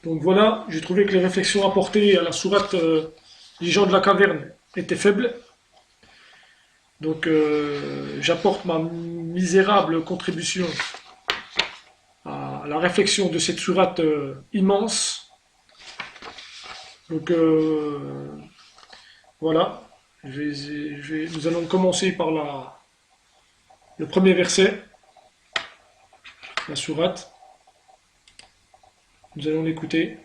Donc voilà, j'ai trouvé que les réflexions apportées à la sourate Les gens de la caverne étaient faibles. Donc j'apporte ma misérable contribution à la réflexion de cette sourate immense. Donc voilà, nous allons commencer par le premier verset, la sourate. Nous allons l'écouter.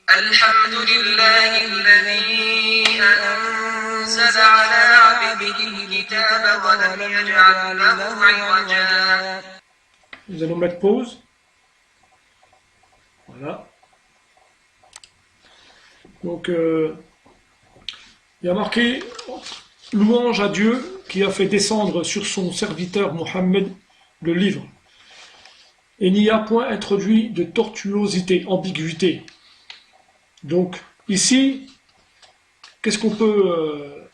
الحمد لله الذي أنزل على عبده الكتاب ولم يجعل له عوجا. Nous allons mettre pause. Voilà. Donc, il y a marqué louange à Dieu qui a fait descendre sur son serviteur Mohammed le livre. Et n'y a point introduit de tortuosité, ambiguïté. Donc, ici, qu'est-ce qu'on peut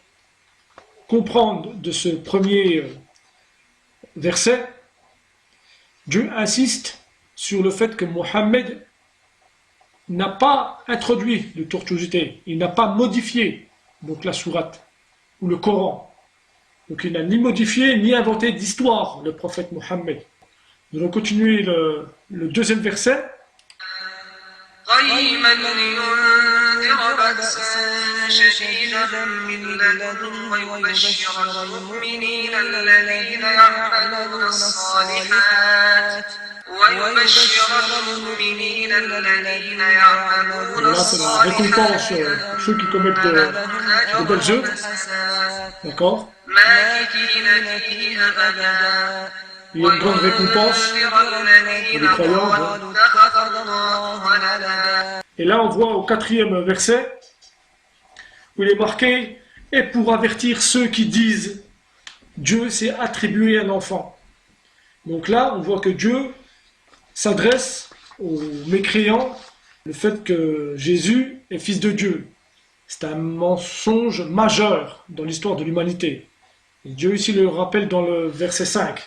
comprendre de ce premier verset? Dieu insiste sur le fait que Mohammed n'a pas introduit de tortuosité, il n'a pas modifié donc la sourate ou le Coran. Donc il n'a ni modifié ni inventé d'histoire le prophète Mohammed. Nous allons continuer le deuxième verset. قيما لينذر بأسا شديدا من لدنه ويبشر المؤمنين الذين يعملون الصالحات Voilà, c'est la récompense pour ceux qui commettent de belles œuvres. D'accord? Il y a une grande récompense pour les croyants. Et là, on voit au quatrième verset où il est marqué « Et pour avertir ceux qui disent « Dieu s'est attribué un enfant ». Donc là, on voit que Dieu s'adresse aux mécréants le fait que Jésus est fils de Dieu. C'est un mensonge majeur dans l'histoire de l'humanité. Et Dieu ici le rappelle dans le verset 5.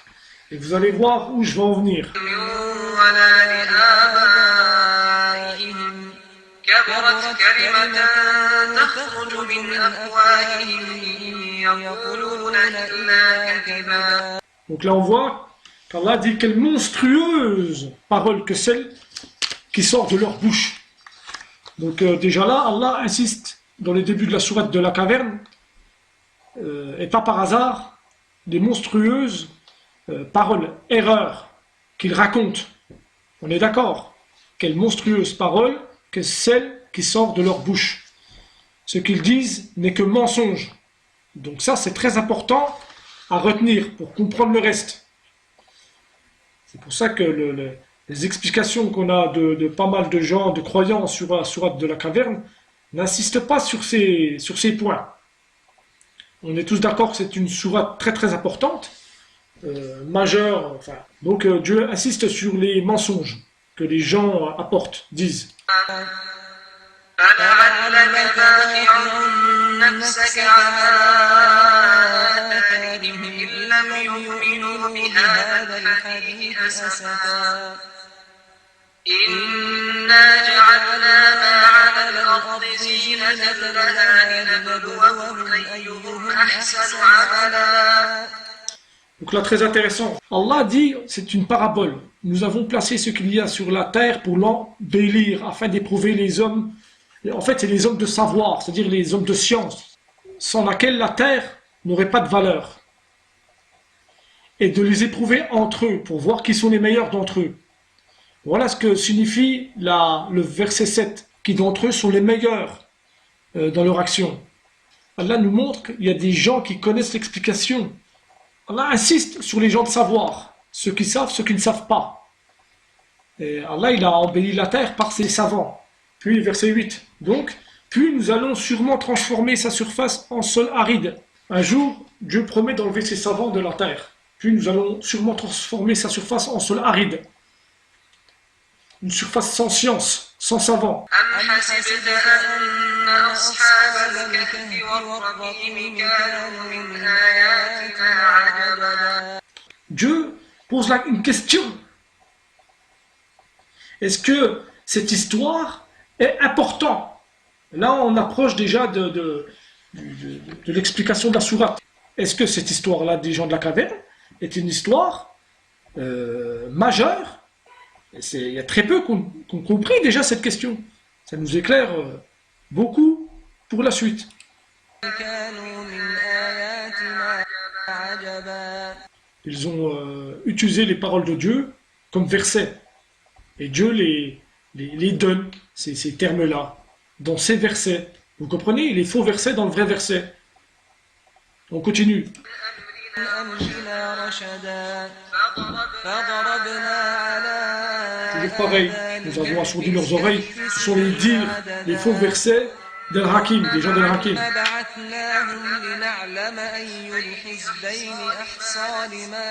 Et vous allez voir où je vais en venir. Donc là on voit qu'Allah dit quelle monstrueuse parole que celle qui sort de leur bouche. Donc déjà là, Allah insiste dans les débuts de la sourate de la caverne, et pas par hasard, des monstrueuses paroles, erreurs qu'il raconte. On est d'accord? Quelle monstrueuse parole que celle qui sort de leur bouche. Ce qu'ils disent n'est que mensonge. Donc ça, c'est très important à retenir pour comprendre le reste. C'est pour ça que les explications qu'on a de pas mal de gens, de croyants sur la sourate de la caverne, n'insistent pas sur ces points. On est tous d'accord que c'est une sourate très très importante, majeure. Enfin, donc Dieu insiste sur les mensonges que les gens apportent, disent. Donc là, très intéressant. Allah dit, c'est une parabole. Nous avons placé ce qu'il y a sur la terre pour l'embellir, afin d'éprouver les hommes. En fait, c'est les hommes de savoir, c'est-à-dire les hommes de science, sans laquelle la terre n'aurait pas de valeur. Et de les éprouver entre eux, pour voir qui sont les meilleurs d'entre eux. Voilà ce que signifie le verset 7, qui d'entre eux sont les meilleurs dans leur action. Allah nous montre qu'il y a des gens qui connaissent l'explication. Allah insiste sur les gens de savoir, ceux qui savent, ceux qui ne savent pas. Et Allah, il a embelli la terre par ses savants. Puis, verset 8. Donc, puis nous allons sûrement transformer sa surface en sol aride. Un jour, Dieu promet d'enlever ses savants de la terre. Puis nous allons sûrement transformer sa surface en sol aride. Une surface sans science, sans savants. Dieu pose là une question Est-ce que cette histoire est importante? Là, on approche déjà de l'explication de la sourate. Est-ce que cette histoire-là des gens de la caverne est une histoire majeure? Il y a très peu qu'on compris déjà cette question. Ça nous éclaire beaucoup pour la suite. Ils ont utilisé les paroles de Dieu comme versets. Et Dieu les donne, ces termes-là, dans ces versets. Vous comprenez? Les faux versets dans le vrai verset. On continue. Toujours pareil, nous avons assourdi leurs oreilles. Ce sont les dires, les faux versets d'Al-Hakim, des gens d'Al-Hakim.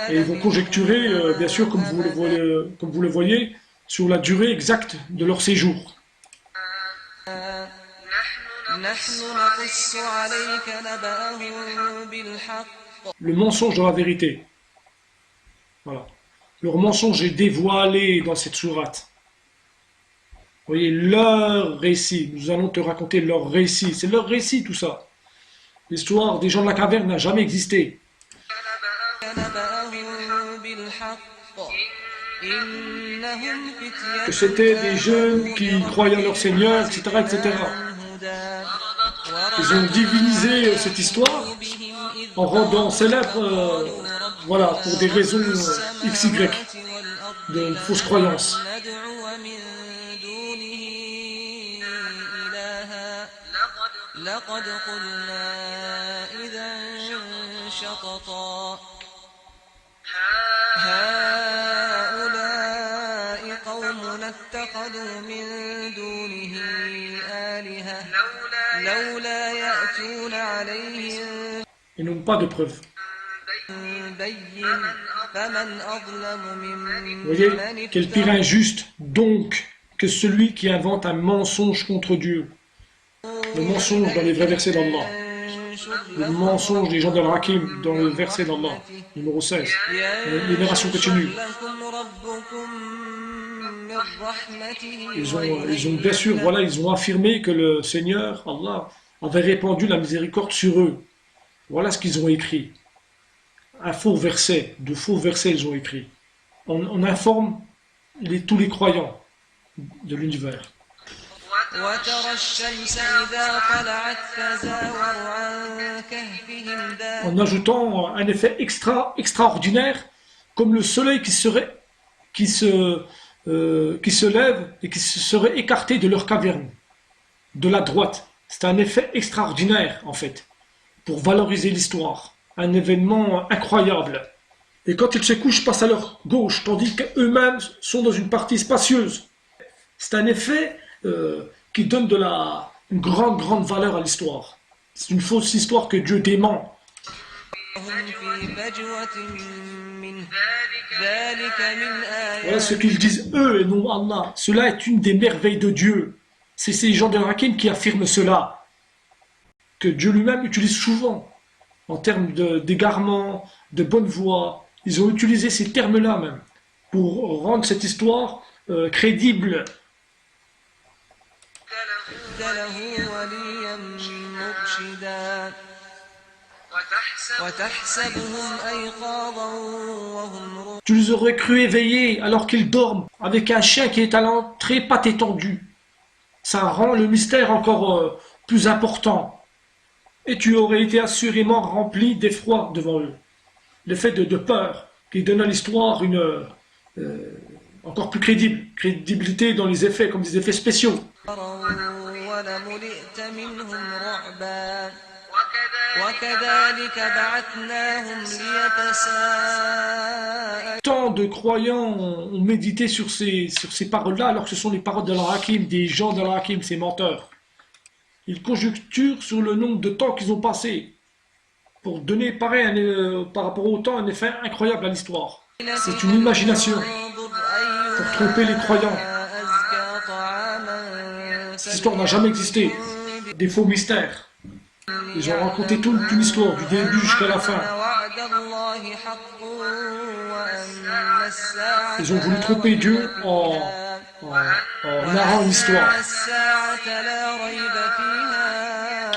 Et ils vont conjecturer, bien sûr, comme vous le voyez, sur la durée exacte de leur séjour. Le mensonge dans la vérité. Voilà. Leur mensonge est dévoilé dans cette sourate. Vous voyez, leur récit. Nous allons te raconter leur récit. C'est leur récit, tout ça. L'histoire des gens de la caverne n'a jamais existé. Que c'était des jeunes qui croyaient en leur Seigneur, etc., etc. Ils ont divinisé cette histoire en rendant célèbre, voilà, pour des raisons XY, de fausses croyances. Ils n'ont pas de preuves. Vous voyez, quel pire injuste donc que celui qui invente un mensonge contre Dieu. Le mensonge dans les vrais versets d'Allah. Le mensonge des gens d'Al-Hakim dans le verset d'Allah, numéro 16. Les narrations continuent. Ils ont bien sûr, voilà, ils ont affirmé que le Seigneur, Allah, avait répandu la miséricorde sur eux. Voilà ce qu'ils ont écrit. Un faux verset, de faux versets ils ont écrit. On informe tous les croyants de l'univers. En ajoutant un effet extraordinaire, comme le soleil qui se lève et qui se serait écarté de leur caverne, de la droite. C'est un effet extraordinaire, en fait, pour valoriser l'histoire. Un événement incroyable. Et quand ils se couchent, passent à leur gauche, tandis qu'eux-mêmes sont dans une partie spacieuse. C'est un effet qui donne une grande valeur à l'histoire. C'est une fausse histoire que Dieu dément. Voilà ce qu'ils disent eux et non Allah. Cela est une des merveilles de Dieu. C'est ces gens de Hakim qui affirment cela. Que Dieu lui-même utilise souvent. En termes d'égarement, de bonne voie. Ils ont utilisé ces termes-là même. Pour rendre cette histoire crédible. Tu les aurais cru éveillés alors qu'ils dorment, avec un chien qui est à l'entrée patte étendue. Ça rend le mystère encore plus important. Et tu aurais été assurément rempli d'effroi devant eux. L'effet de peur qui donne à l'histoire une encore plus crédibilité dans les effets, comme des effets spéciaux. Tant de croyants ont médité sur ces paroles-là, alors que ce sont les paroles d'Al-Hakim, des gens d'Al-Hakim, ces menteurs. Ils conjecturent sur le nombre de temps qu'ils ont passé pour donner pareil par rapport au temps un effet incroyable à l'histoire. C'est une imagination pour tromper les croyants. Cette histoire n'a jamais existé. Des faux mystères. Ils ont raconté toute une histoire, du début jusqu'à la fin. Ils ont voulu tromper Dieu en en narrant l'histoire,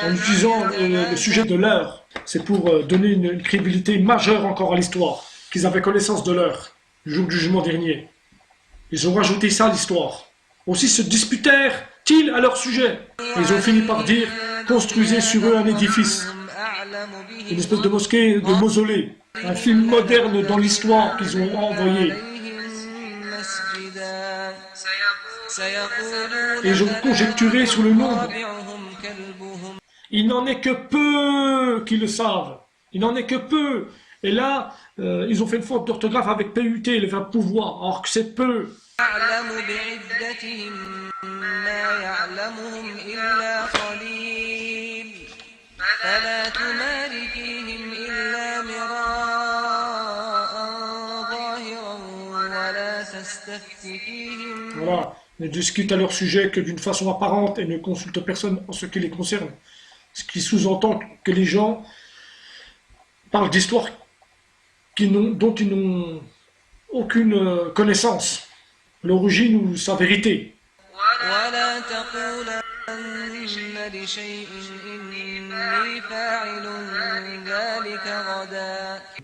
en utilisant le sujet de l'heure. C'est pour donner une crédibilité majeure encore à l'histoire, qu'ils avaient connaissance de l'heure, le jour du jugement dernier. Ils ont rajouté ça à l'histoire. Aussi se disputèrent-ils à leur sujet. Ils ont fini par dire, construisez sur eux un édifice, une espèce de mosquée, de mausolée, un film moderne dans l'histoire qu'ils ont envoyé. Et ils ont conjecturé sur le nombre. Il n'en est que peu qui le savent. Il n'en est que peu. Et là, ils ont fait une faute d'orthographe avec PUT, le verbe pouvoir, alors que c'est peu. Voilà, ne discutent à leur sujet que d'une façon apparente et ne consultent personne en ce qui les concerne. Ce qui sous-entend que les gens parlent d'histoires dont ils n'ont aucune connaissance, l'origine ou sa vérité.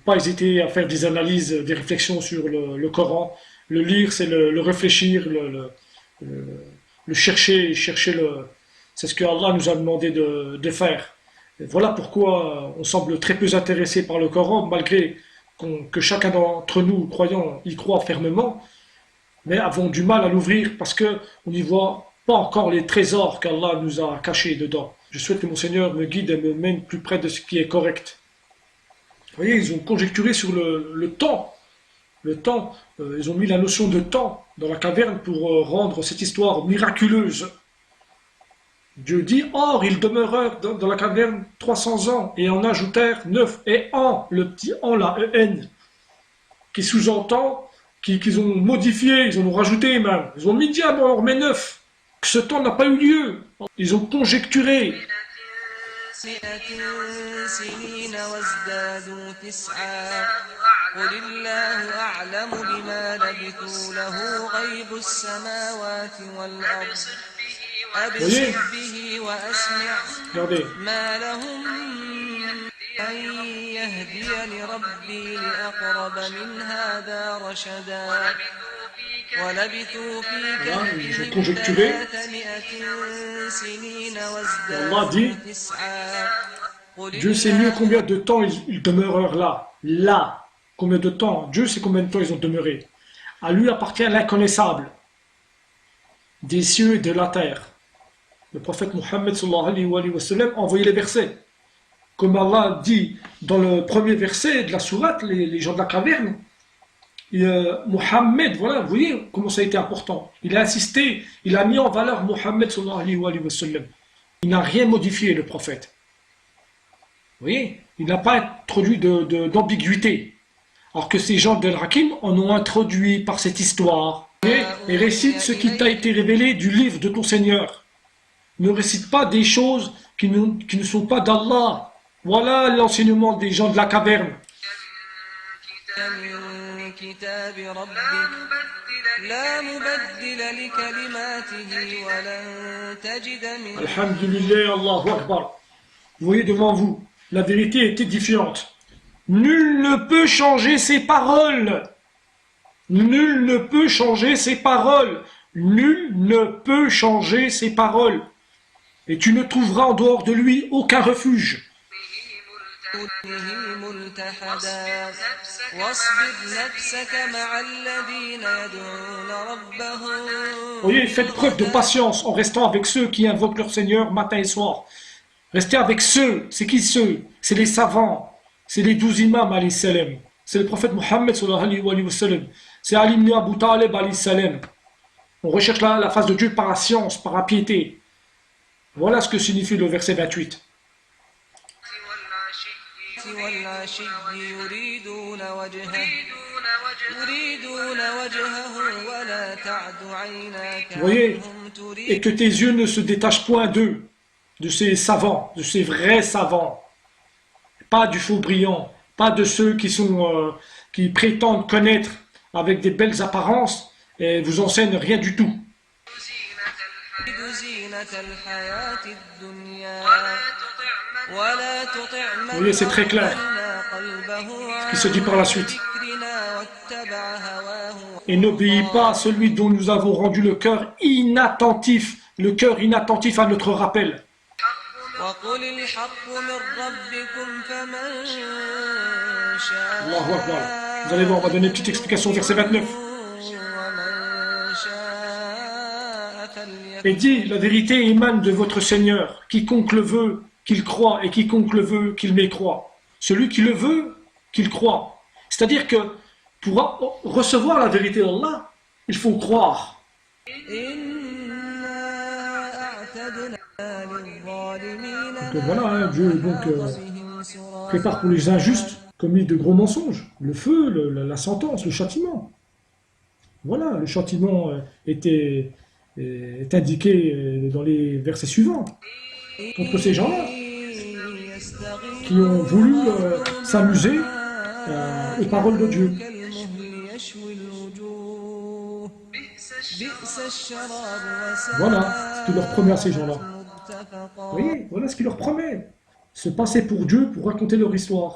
Pas hésiter à faire des analyses, des réflexions sur le Coran. Le lire, c'est le réfléchir, le chercher, c'est ce que Allah nous a demandé de faire. Et voilà pourquoi on semble très peu intéressé par le Coran, malgré que chacun d'entre nous, croyants, y croit fermement, mais avons du mal à l'ouvrir parce qu'on n'y voit pas encore les trésors qu'Allah nous a cachés dedans. Je souhaite que mon Seigneur me guide et me mène plus près de ce qui est correct. Vous voyez, ils ont conjecturé sur le temps. Le temps, ils ont mis la notion de temps dans la caverne pour rendre cette histoire miraculeuse. Dieu dit, or ils demeurèrent dans la caverne 300 ans et en ajoutèrent 9. Et en, le petit en là, en, qui sous-entend qu'ils ont modifié, ils en ont rajouté même. Ils ont mis diable, on remet 9. Que ce temps n'a pas eu lieu. Ils ont conjecturé. Voyez, regardez. Voilà, ils ont conjecturé. Allah dit, Dieu sait mieux combien de temps ils demeurèrent là. Là, combien de temps. Dieu sait combien de temps ils ont demeuré. À lui appartient l'inconnaissable des cieux et de la terre. Le prophète Mohammed sallallahu alayhi wa sallam a envoyé les versets. Comme Allah dit dans le premier verset de la sourate, les gens de la caverne, Mohammed, voilà, vous voyez comment ça a été important. Il a insisté, il a mis en valeur Mohammed sallallahu alayhi wa sallam. Il n'a rien modifié, le prophète. Vous voyez, il n'a pas introduit d'ambiguïté. Alors que ces gens d'Al-Hakim en ont introduit par cette histoire. Et récite ce qui t'a été révélé du livre de ton Seigneur. Ne récite pas des choses qui ne sont pas d'Allah. Voilà l'enseignement des gens de la caverne. Alhamdulillah, Allahu Akbar. Vous voyez devant vous, la vérité est édifiante. Nul ne peut changer ses paroles. Nul ne peut changer ses paroles. Nul ne peut changer ses paroles. Et tu ne trouveras en dehors de lui aucun refuge. Voyez, faites preuve de patience en restant avec ceux qui invoquent leur Seigneur matin et soir. Restez avec ceux. C'est qui ceux? C'est les savants. C'est les 12 imams, alayhi salam. C'est le prophète Mohammed, sallallahu alayhi wa sallam. C'est Ali ibn Abu Talib, alayhi salam. On recherche la face de Dieu par la science, par la piété. Voilà ce que signifie le verset 28. Vous voyez, et que tes yeux ne se détachent point d'eux, de ces savants, de ces vrais savants. Pas du faux brillant, pas de ceux qui prétendent connaître avec des belles apparences et vous enseignent rien du tout. زينة الحياة الدنيا ولا تطع Vous من voyez, c'est très clair أغفلنا قلبه ce qui عن se dit par la suite. ذكرنا واتبع هواه Et n'obéis pas à celui dont nous avons rendu le cœur inattentif à notre rappel. وقل الحق من ربكم فمن Allahu Akbar. شاء Vous allez voir, on va donner une petite explication au verset 29. ومن شاء Et فليكفر dit, la vérité émane de votre Seigneur. Quiconque le veut, qu'il croit, et quiconque le veut, qu'il mécroit. Celui qui le veut, qu'il croit. C'est-à-dire que pour recevoir la vérité d'Allah, il faut croire. إنا أعتدنا للظالمين Donc voilà, hein, Dieu بهم سرابا prépare pour les injustes commis de gros mensonges. Le feu, la sentence, le châtiment. Voilà, le châtiment est indiqué dans les versets suivants. Contre ces gens-là qui ont voulu s'amuser aux paroles de Dieu. كالمهل يشوي الوجوه بئس الشراب Voilà ce qu'il leur promet à ces gens-là. مرتفقا Vous voyez, voilà ce qu'il leur promet. Se passer pour Dieu pour raconter leur histoire.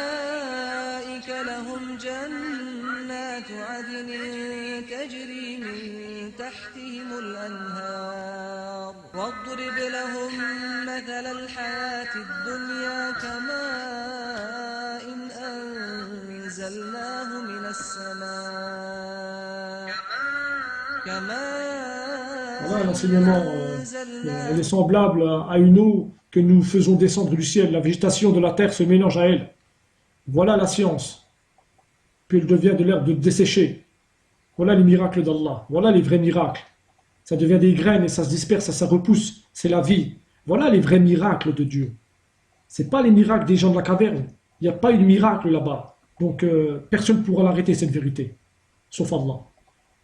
أولئك لهم جنات عدن تجري من تحتهم الأنهار واضرب لهم مثل الحياة الدنيا كماء أنزلناه من السماء Voilà, l'enseignement elle est semblable à une eau que nous faisons descendre du ciel. La végétation de la terre se mélange à elle. Voilà la science. Puis elle devient de l'herbe desséchée. Voilà les miracles d'Allah. Voilà les vrais miracles. Ça devient des graines et ça se disperse, ça repousse. C'est la vie. Voilà les vrais miracles de Dieu. Ce n'est pas les miracles des gens de la caverne. Il n'y a pas eu de miracle là-bas. Donc personne ne pourra l'arrêter, cette vérité. Sauf Allah.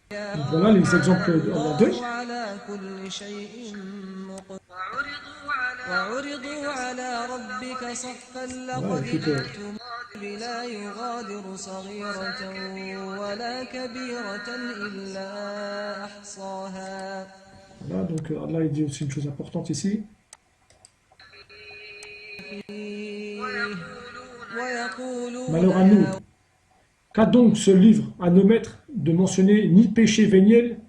Donc, voilà les exemples d'Allah donne. على كل شيء مقتدر وعرضوا على ربك صفا لقد écoute, جئتم لا يغادر صغيرة ولا كبيرة إلا أحصاها Voilà, donc Allah il dit aussi une chose importante ici. ويقولون Malheur à nous. Qu'a donc ce livre à nos maîtres de mentionner ni péché véniel,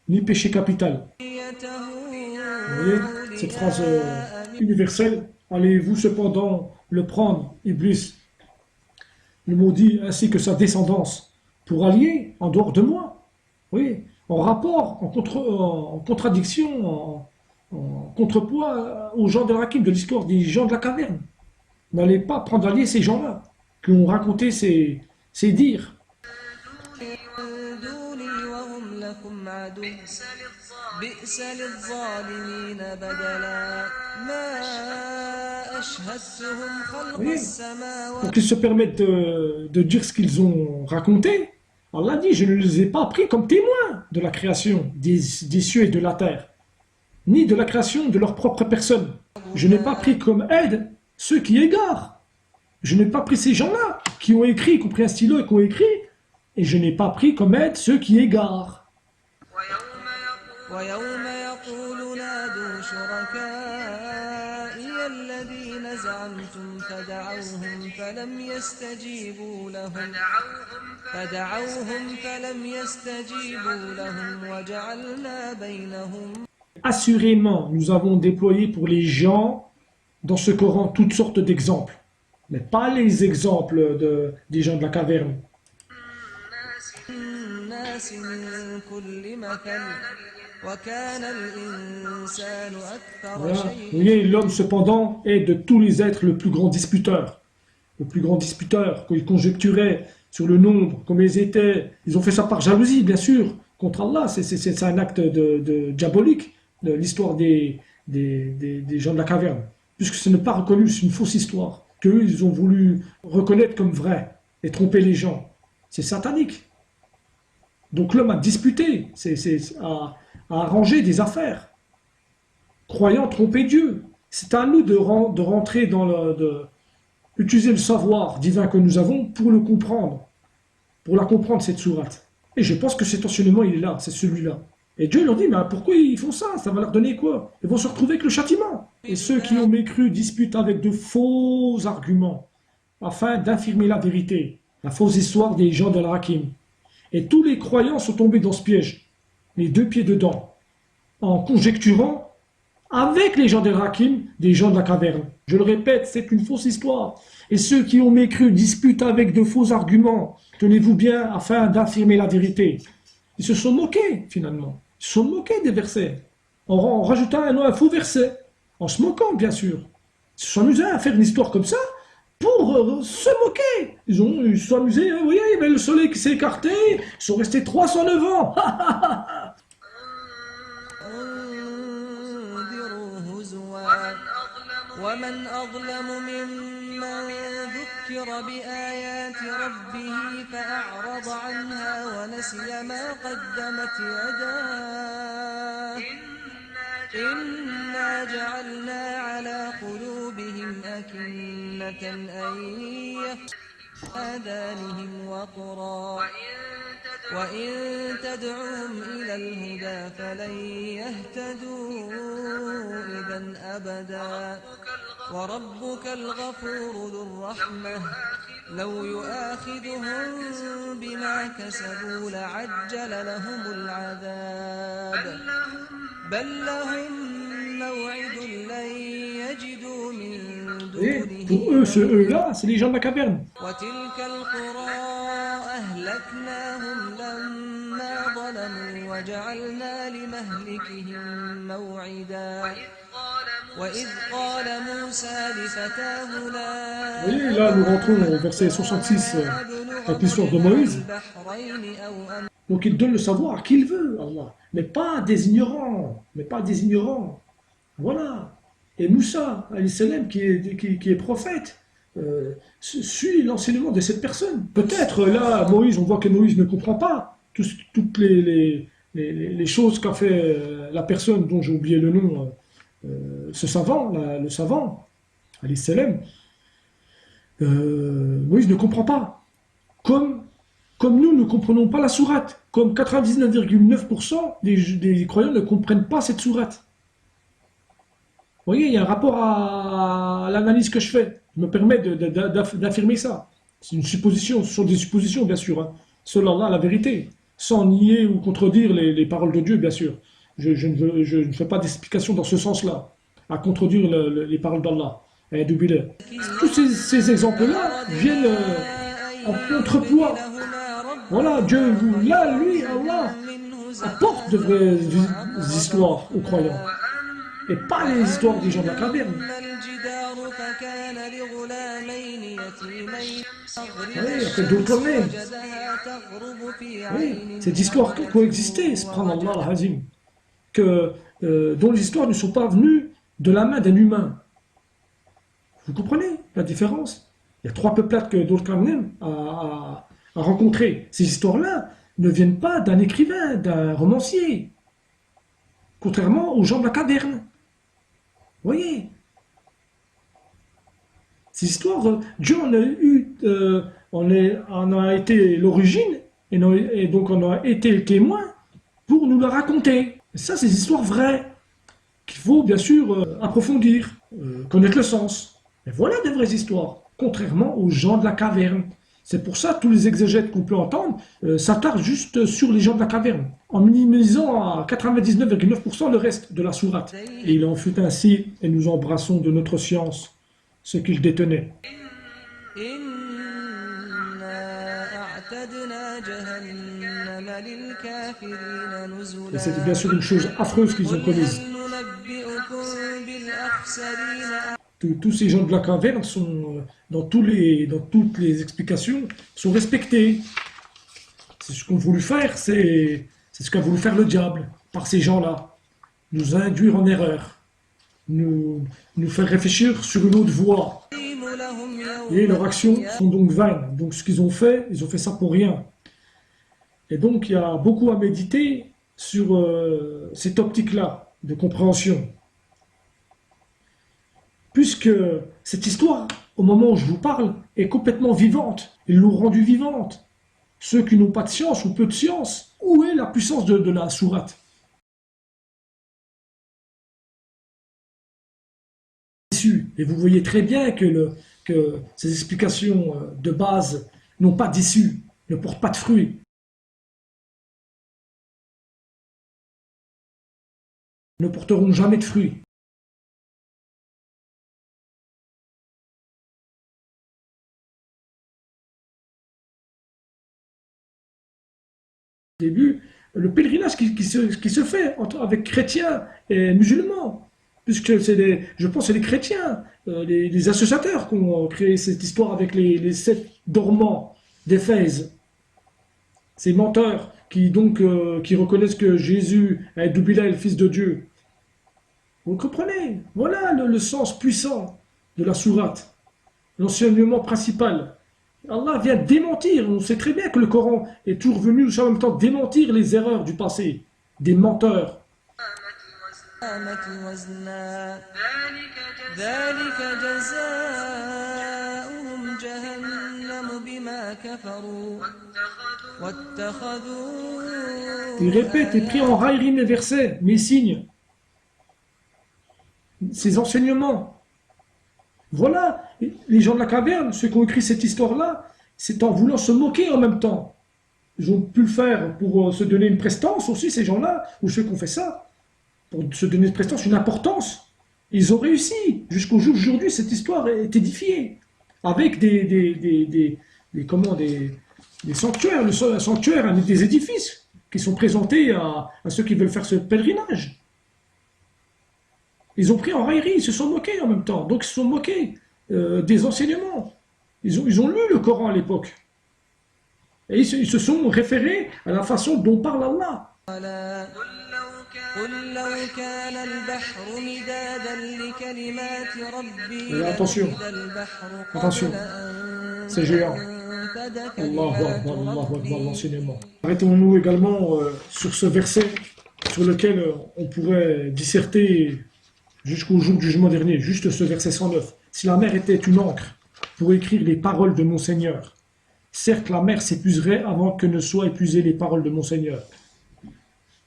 ni péché capital. Vous voyez, cette phrase universelle. Allez-vous cependant le prendre, Iblis, le maudit, ainsi que sa descendance, pour allier en dehors de moi? Oui, en rapport, en contradiction, en contrepoids aux gens de l'Hakim, de l'histoire des gens de la caverne. N'allez pas prendre allié ces gens-là qui ont raconté ces dires. دوني وهم لكم عدو بئس للظالمين بدلا ما أشهدتهم خلق Oui. السماوات Donc ils se permettent de dire ce qu'ils ont raconté. Allah dit, je ne les ai pas pris comme témoins de la création des cieux et de la terre, ni de la création de leur propre personne. Je n'ai pas pris comme aide ceux qui égarent. Je n'ai pas pris ces gens-là qui ont écrit, qui ont pris un stylo et qui ont écrit, et je n'ai pas pris comme aide ceux qui égarent. ويوم يقول نادوا شركائي الذين زعمتم فدعوهم فلم يستجيبوا لهم وجعلنا بينهم Assurément, nous avons déployé pour les gens dans ce Coran toutes sortes d'exemples, mais pas les exemples des gens de la caverne. الناس من كل مثل وكان الإنسان أكثر Voilà. Vous شيء voyez, l'homme cependant est de tous les êtres le plus grand disputeur. Le plus grand disputeur, quand ils conjecturaient sur le nombre, comme ils étaient. Ils ont fait ça par jalousie, bien sûr, contre Allah. C'est un acte diabolique, de l'histoire des gens de la caverne. Puisque ce n'est pas reconnu, c'est une fausse histoire. Qu'eux, ils ont voulu reconnaître comme vrai et tromper les gens. C'est satanique. Donc l'homme a disputé, a arrangé des affaires, croyant tromper Dieu. C'est à nous de rentrer utiliser le savoir divin que nous avons pour le comprendre, pour la comprendre cette sourate. Et je pense que cet enseignement il est là, c'est celui-là. Et Dieu leur dit, mais pourquoi ils font ça? Ça va leur donner quoi? Ils vont se retrouver avec le châtiment. Et ceux qui ont mécru disputent avec de faux arguments afin d'infirmer la vérité, la fausse histoire des gens de l'Hakim. Et tous les croyants sont tombés dans ce piège, les deux pieds dedans, en conjecturant avec les gens de l'Hakim, des gens de la caverne. Je le répète, c'est une fausse histoire. Et ceux qui ont mécru disputent avec de faux arguments, tenez-vous bien, afin d'affirmer la vérité. Ils se sont moqués, finalement. Ils se sont moqués des versets, en rajoutant un faux verset, en se moquant, bien sûr. Ils se sont amusés à faire une histoire comme ça pour se moquer. Ils se sont amusés, hein, vous voyez, il y avait le soleil qui s'est écarté, ils sont restés 309 ans. أنذروا هزوا ومن أظلم ممن ذكر بآيات ربه فأعرض عنها ونسي ما قدمت يداه إنا جعلنا على قلوبهم أكنة أن يفقهوا آذانهم وقرا وإن تدعوهم إلى الهدى فلن يهتدوا إذا أبدا وربك الغفور ذو الرحمة لو يؤاخذهم بما كسبوا لعجل لهم العذاب بل لهم موعد لن يجدوا من Et دونه pour eux, ce eux-là, c'est les gens de la caverne. وتلك القرى أهلكناهم لما ظلموا وجعلنا لمهلكهم موعدا وإذ قال موسى لفتاه لا Vous voyez, là, nous rentrons au verset 66 avec l'histoire de Moïse. البحرين أو أمر Donc il donne le savoir à qui il veut, Allah. Mais pas des ignorants. Mais pas des ignorants. Voilà. Et Moussa, alayhi salam, qui est prophète, suit l'enseignement de cette personne. Peut-être là, Moïse, on voit que Moïse ne comprend pas toutes les choses qu'a fait la personne dont j'ai oublié le nom, ce savant, le savant, alayhi salam. Moïse ne comprend pas. Comme nous ne comprenons pas la sourate, comme 99,9% des croyants ne comprennent pas cette sourate. Vous voyez, il y a un rapport à l'analyse que je fais. Je me permets d'affirmer ça. C'est une supposition, ce sont des suppositions, bien sûr. Hein. Selon Allah, la vérité, sans nier ou contredire les paroles de Dieu, bien sûr. Je ne fais pas d'explication dans ce sens-là, à contredire les paroles d'Allah. Tous ces exemples-là viennent en contrepoids. Voilà, Dieu, là, lui, Allah, apporte de vraies histoires aux croyants. Et pas les histoires des gens de la caverne. الجدار فكان لغلامين يتيمين Oui, après d'autres mêmes. وجدها تغرب في Oui, عين cette histoire qui coexistait, subhanallah al-Hazim, dont les histoires ne sont pas venues de la main d'un humain. Vous comprenez la différence? Il y a trois peuplades que Dul-Qarnayn a rencontrées. Ces histoires-là ne viennent pas d'un écrivain, d'un romancier, contrairement aux gens de la caverne. Vous voyez? Ces histoires, Dieu en a été l'origine, et donc on a été le témoin pour nous la raconter. Et ça, c'est des histoires vraies, qu'il faut bien sûr approfondir, connaître le sens. Et voilà des vraies histoires, contrairement aux gens de la caverne. C'est pour ça que tous les exégètes qu'on peut entendre s'attardent juste sur les gens de la caverne, en minimisant à 99,9% le reste de la sourate. Et il en fut ainsi, et nous embrassons de notre science ce qu'il détenait. إنا أعتدنا جهنم للكافرين نزلا Et c'était bien sûr une chose affreuse qu'ils ont قل commise. هل ننبئكم بالأخسرين Tous ces gens de la caverne sont, dans toutes les explications, sont respectés. C'est ce qu'ont voulu faire, c'est ce qu'a voulu faire le diable par ces gens-là. Nous induire en erreur, nous faire réfléchir sur une autre voie. لهم يوم Et leurs actions sont donc vaines. Donc ce qu'ils ont fait, ils ont fait ça pour rien. Et donc il y a beaucoup à méditer sur cette optique-là de compréhension. Puisque cette histoire, au moment où je vous parle, est complètement vivante. Ils l'ont rendue vivante. Ceux qui n'ont pas de science ou peu de science, où est la puissance de la sourate? Et vous voyez très bien que ces explications de base n'ont pas d'issue, ne portent pas de fruits, ne porteront jamais de fruits. Au début, le pèlerinage qui se fait avec chrétiens et musulmans, puisque je pense que c'est les chrétiens, les associateurs qui ont créé cette histoire avec les 7 dormants d'Éphèse, ces menteurs qui reconnaissent que Jésus est Doubilal, le Fils de Dieu. Vous comprenez? Voilà le sens puissant de la sourate, l'enseignement principal. Allah vient démentir. On sait très bien que le Coran est toujours venu en même temps démentir les erreurs du passé, des menteurs. وزنا ذلك جزاؤهم جهنم بما كفروا واتخذوا Il répète et pris en raillerie mes versets, mes signes, ces enseignements. Voilà, les gens de la caverne, ceux qui ont écrit cette histoire-là, c'est en voulant se moquer en même temps. Ils ont pu le faire pour se donner une prestance aussi, ces gens-là, ou ceux qui ont fait ça, pour se donner une prestance, une importance. Ils ont réussi. Jusqu'au jour d'aujourd'hui, cette histoire est édifiée. Avec des sanctuaires, un sanctuaire, des édifices qui sont présentés à ceux qui veulent faire ce pèlerinage. Ils ont pris en raillerie, ils se sont moqués en même temps. Donc ils se sont moqués des enseignements. Ils ont lu le Coran à l'époque. Et ils se sont référés à la façon dont parle Allah. قل لو كان البحر مدادا لكلمات ربي Attention, لنفد البحر attention, قبل أن c'est géant. تنفد Allahu كلمات Akbar, Allahu Akbar, ربي l'enseignement. Arrêtons-nous également sur ce verset sur lequel on pourrait disserter jusqu'au jour du jugement dernier, juste ce verset 109. Si la mer était une encre pour écrire les paroles de mon Seigneur, certes la mer s'épuiserait avant que ne soient épuisées les paroles de mon Seigneur.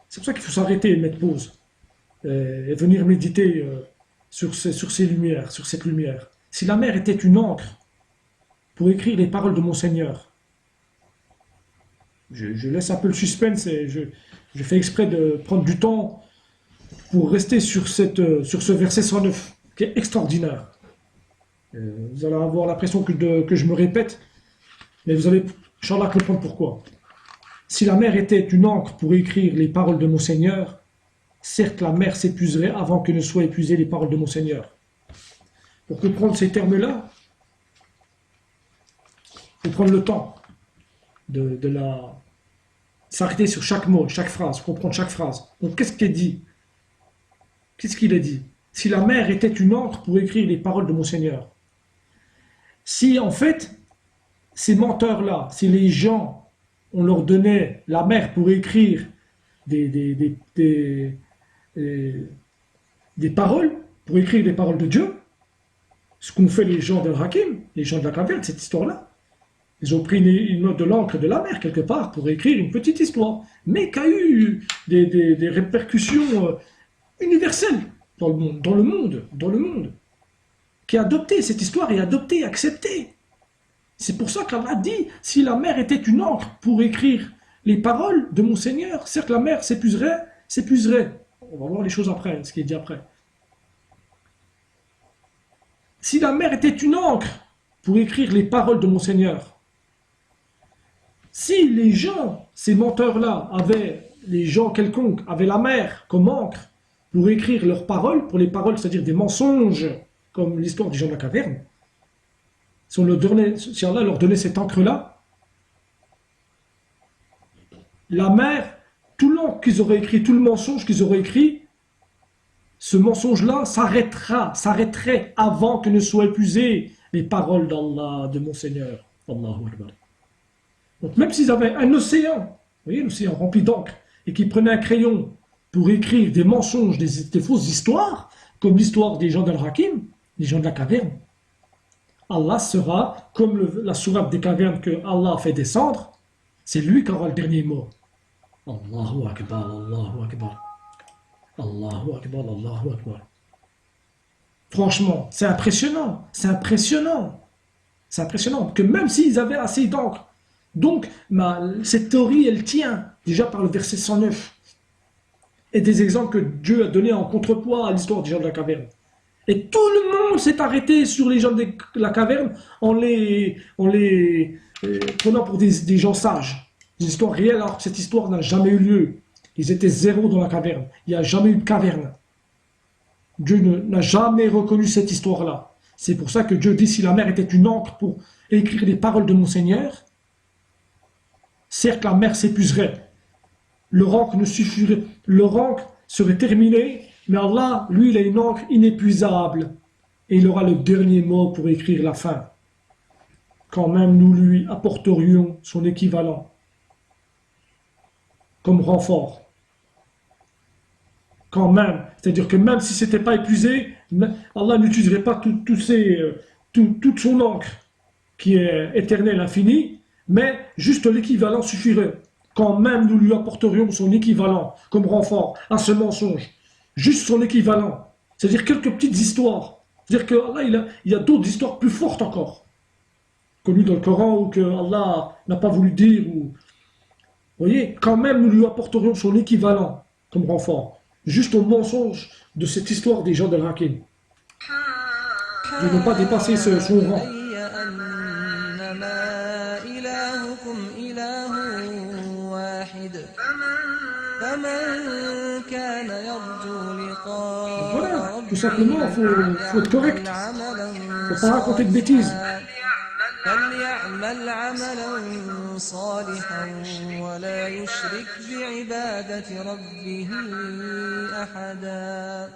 C'est pour ça qu'il faut s'arrêter et mettre pause et venir méditer sur ces lumières, sur cette lumière. Si la mer était une encre pour écrire les paroles de mon Seigneur, je laisse un peu le suspense et je fais exprès de prendre du temps pour rester sur ce verset 109 qui est extraordinaire. Vous allez avoir l'impression que je me répète, mais vous allez, Inch'Allah, comprendre pourquoi. Si la mer était une encre pour écrire les paroles de mon Seigneur, certes la mer s'épuiserait avant que ne soient épuisées les paroles de mon Seigneur. Pour comprendre ces termes-là, il faut prendre le temps de s'arrêter sur chaque mot, chaque phrase, comprendre chaque phrase. Donc qu'est-ce qu'il dit? Qu'est-ce qu'il a dit? Si la mer était une encre pour écrire les paroles de mon Seigneur. Si en fait, ces menteurs-là, si les gens on leur donnait la mer pour écrire des paroles, pour écrire des paroles de Dieu, ce qu'ont fait les gens d'Al-Hakim, les gens de la caverne, cette histoire-là. Ils ont pris une note de l'encre de la mer quelque part pour écrire une petite histoire, mais qui a eu des répercussions universelles dans le monde, qui a adopté cette histoire et adopté, accepté. C'est pour ça qu'Allah dit, si la mer était une encre pour écrire les paroles de mon Seigneur, certes la mer s'épuiserait. On va voir les choses après, ce qui est dit après. Si la mer était une encre pour écrire les paroles de mon Seigneur, si les gens, ces menteurs-là, les gens quelconques, avaient la mer comme encre pour écrire leurs paroles, pour les paroles, c'est-à-dire des mensonges, comme l'histoire des gens de la caverne, si Allah leur donnait cette encre-là, la mer, tout l'encre qu'ils auraient écrit, tout le mensonge qu'ils auraient écrit, ce mensonge-là s'arrêterait avant que ne soient épuisées les paroles d'Allah, de mon Seigneur. Allahu Akbar. Donc même s'ils avaient un océan, vous voyez, un océan rempli d'encre, et qu'ils prenaient un crayon pour écrire des mensonges, des fausses histoires, comme l'histoire des gens d'Al-Hakim, les gens de la caverne, Allah sera, comme la sourate des cavernes que Allah a fait descendre, c'est lui qui aura le dernier mot. Allahu Akbar, Allahu Akbar. Allahu Akbar, Allahu Akbar. Franchement, c'est impressionnant. C'est impressionnant. C'est impressionnant que même s'ils avaient assez d'encre. Donc, cette théorie, elle tient déjà par le verset 109. Et des exemples que Dieu a donnés en contrepoids à l'histoire des gens de la caverne. Et tout le monde s'est arrêté sur les gens de la caverne en les prenant pour des gens sages. Des histoires réelles, alors que cette histoire n'a jamais eu lieu. Ils étaient zéro dans la caverne. Il n'y a jamais eu de caverne. Dieu n'a jamais reconnu cette histoire-là. C'est pour ça que Dieu dit, si la mer était une encre pour écrire les paroles de mon Seigneur, certes la mer s'épuiserait. Leur encre ne suffirait. Leur encre serait terminée, mais Allah, lui, il a une encre inépuisable. Et il aura le dernier mot pour écrire la fin. Quand même nous lui apporterions son équivalent comme renfort. Quand même, c'est-à-dire que même si ce n'était pas épuisé, Allah n'utiliserait pas toute son encre qui est éternelle, infinie, mais juste l'équivalent suffirait. Quand même nous lui apporterions son équivalent comme renfort à ce mensonge. Juste son équivalent. C'est-à-dire quelques petites histoires. C'est-à-dire qu'Allah, il y a d'autres histoires plus fortes encore, connues dans le Coran ou que Allah n'a pas voulu dire. Vous voyez, quand même nous lui apporterions son équivalent comme renfort. Juste au mensonge de cette histoire des gens d'Al-Hakim. Ils n'ont pas dépassé son rang. Voilà, tout simplement, il faut être correct. Il ne faut pas raconter de bêtises. فليعمل عملا صالحا ولا يشرك بعبادة ربه أحدا